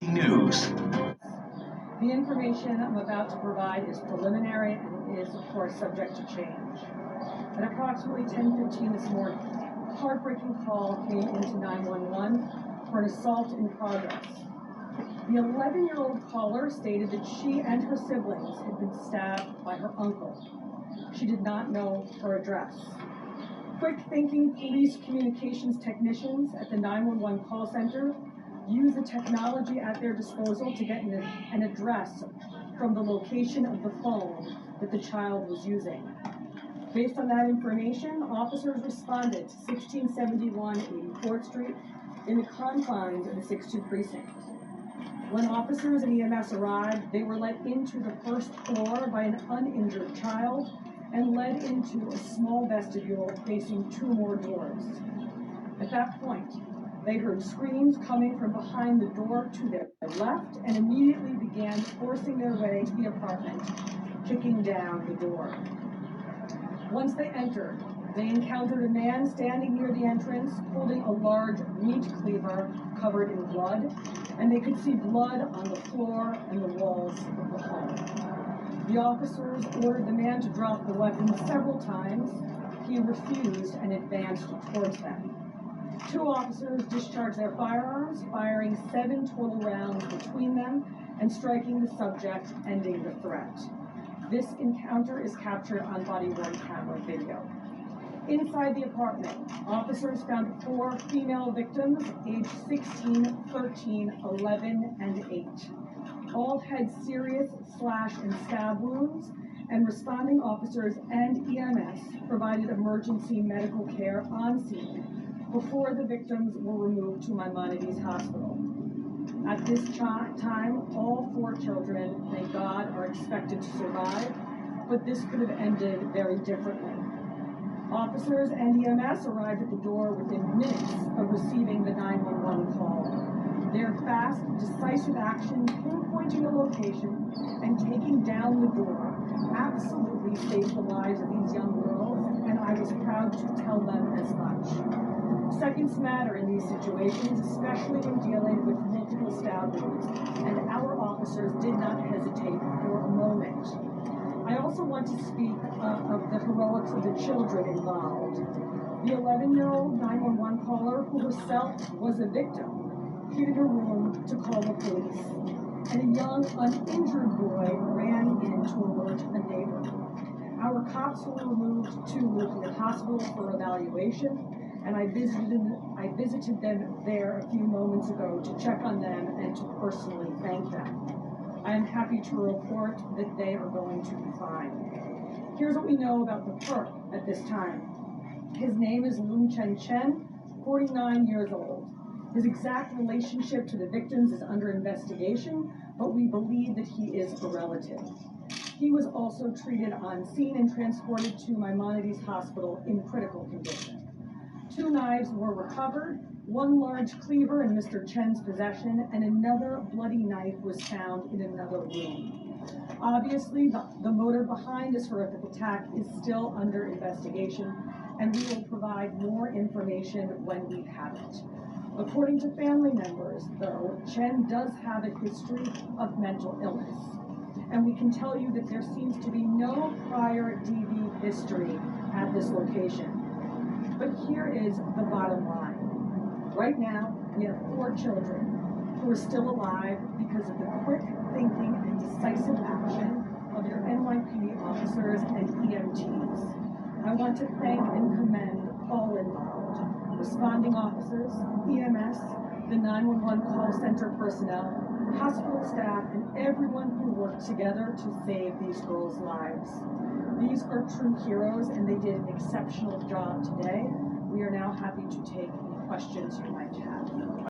News. The information I'm about to provide is preliminary and is, of course, subject to change. At approximately 10:15 this morning, a heartbreaking call came into 911 for an assault in progress. The 11-year-old caller stated that she and her siblings had been stabbed by her uncle. She did not know her address. Quick-thinking police communications technicians at the 911 call center use the technology at their disposal to get an address from the location of the phone that the child was using. Based on that information, officers responded to 1671 84th Street in the confines of the 6-2 precinct. When officers and EMS arrived, they were let into the first floor by an uninjured child and led into a small vestibule facing 2 more doors. At that point, they heard screams coming from behind the door to their left and immediately began forcing their way to the apartment, kicking down the door. Once they entered, they encountered a man standing near the entrance holding a large meat cleaver covered in blood, and they could see blood on the floor and the walls of the home. The officers ordered the man to drop the weapon several times. He refused and advanced towards them. 2 officers discharged their firearms, firing 7 total rounds between them and striking the subject, ending the threat. This encounter is captured on body-worn camera video. Inside the apartment, officers found 4 female victims aged 16, 13, 11, and 8. All had serious slash and stab wounds, and responding officers and EMS provided emergency medical care on scene before the victims were removed to Maimonides Hospital. At this time, all 4 children, thank God, are expected to survive, but this could have ended very differently. Officers and EMS arrived at the door within minutes of receiving the 911 call. Their fast, decisive action, pinpointing a location and taking down the door absolutely saved the lives of these young girls, and I was proud to tell them as much. Seconds matter in these situations, especially when dealing with multiple stab wounds, and our officers did not hesitate for a moment. I also want to speak of the heroics of the children involved. The 11-year-old 911 caller, who herself was a victim, hid in her room to call the police, and a young, uninjured boy ran in to alert a neighbor. Our cops were removed to Lutheran Hospital for evaluation, and I visited them there a few moments ago to check on them and to personally thank them. I am happy to report that they are going to be fine. Here's what we know about the perp at this time. His name is Lung-Chen Chen, 49 years old. His exact relationship to the victims is under investigation, but we believe that he is a relative. He was also treated on scene and transported to Maimonides Hospital in critical condition. 2 knives were recovered, 1 large cleaver in Mr. Chen's possession, and another bloody knife was found in another room. Obviously, the motive behind this horrific attack is still under investigation, and we will provide more information when we have it. According to family members, though, Chen does have a history of mental illness, and we can tell you that there seems to be no prior DV history at this location. But here is the bottom line. Right now, we have 4 children who are still alive because of the quick thinking and decisive action of your NYPD officers and EMTs. I want to thank and commend all involved: responding officers, EMS, the 911 call center personnel, hospital staff, and everyone who worked together to save these girls' lives. These are true heroes, and they did an exceptional job today. We are now happy to take any questions you might have.